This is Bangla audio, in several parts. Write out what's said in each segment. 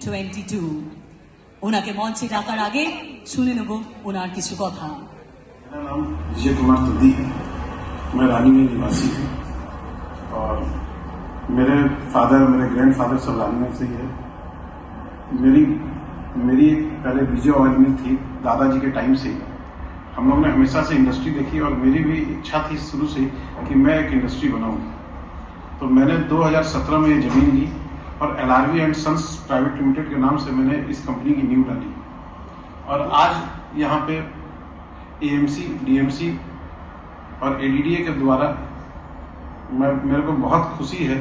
2022। ওনাকে মঞ্চে ডাকার আগে শুনে নেব ওনার কিছু কথা। मेरा नाम विजय कुमार तुदी है। मैं रानी में निवासी हूँ और मेरे ग्रैंडफादर सब रानी में से ही है। मेरी एक पहले विजय ऑयल मिल थी दादाजी के टाइम से ही। हम लोग ने हमेशा से इंडस्ट्री देखी और मेरी भी इच्छा थी शुरू से कि मैं एक इंडस्ट्री बनाऊँ। तो मैंने 2017 में ये ज़मीन ली और LRV and sons private limited के नाम से मैंने इस कंपनी की नींव डाली और आज यहाँ पे AMC, DMC और ADDA के द्वारा मेरे को बहुत खुशी है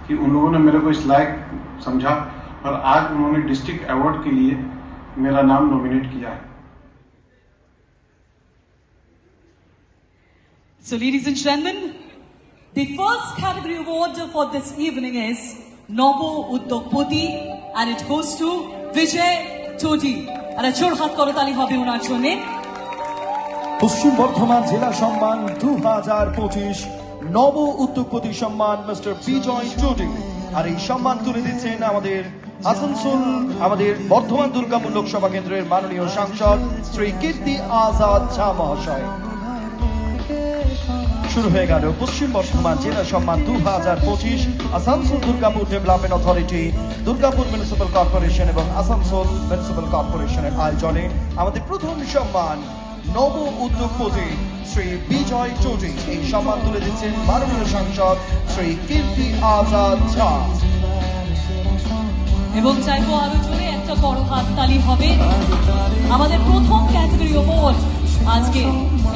कि उन लोगों ने मेरे को इस लायक समझा और आज उन्होंने डिस्ट्रिक्ट अवार्ड के लिए मेरा नाम नॉमिनेट किया है। So ladies and gentlemen, the first category award for this evening is Nobo Uddogpoti and it goes to Vijay Todi. আর জোরহাত করতালি হবে ওনার জন্য। পশ্চিম বর্ধমান জেলা সম্মান 2025 নব উদ্যোগপতি সম্মান মিস্টার বিজয় চৌধুরী। আর এই সম্মান তুলে দিচ্ছেন আমাদের বর্ধমান দুর্গাপুর লোকসভা কেন্দ্রের মাননীয় সাংসদ শ্রী কীর্তি আজাদ ঝা মহাশয়। শুরু হয়ে গেল পশ্চিম বর্ধমান জেলা সম্মান 2025 Asansol Durgapur development authority, Durgapur municipal corporation এবং আসানসোল মিউনিসিপ্যাল কর্পোরেশনের আয়োজনে আমাদের প্রথম সম্মান নব উদ্যোগপতি শ্রী বিজয় চৌধুরী। এই সম্মান তুলে দিচ্ছেন মাননীয় সাংসদ শ্রী কীর্তি আজাদ ঝা। এবং চাইবো আরো জোরে একটা বড় হাততালি হবে। আমাদের প্রথম ক্যাটাগরি অ্যাওয়ার্ড আজকে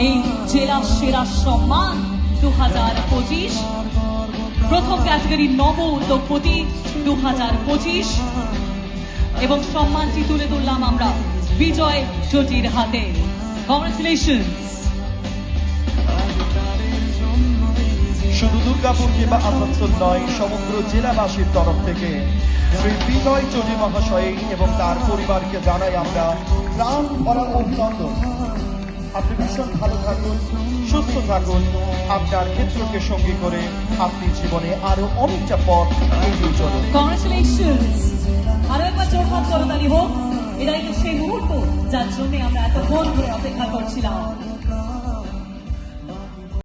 এই জেলা সেরা সম্মান 2025, প্রথম ক্যাটাগরি নব উদ্যোগপতি 2025 এবং সম্মানটি তুলে ধরলাম আমরা বিজয় চৌধুরীর হাতে। কংগ্রেচুলেশনস। শুধু দুর্গাপুর কিংবা আসানসোল নয়, সমগ্র জেলাবাসীর তরফ থেকে শ্রী বিজয় চৌধুরী মহাশয় এবং তার পরিবারকে জানাই আমরা প্রাণ ভরা অভিনন্দন। আপনি ভীষণ ভালো থাকুন, সুস্থ থাকুন, আপনার ক্ষেত্রকে সঙ্গী করে আপনি জীবনে আরো অনেকটা পথ এগিয়ে চলুন। কংগ্রেচুলেশনস। আরো একবার জোরহাত করতালি হোক। এটাই তো সেই মুহূর্ত যার জন্য আমরা এতক্ষণ ধরে অপেক্ষা করছিলাম।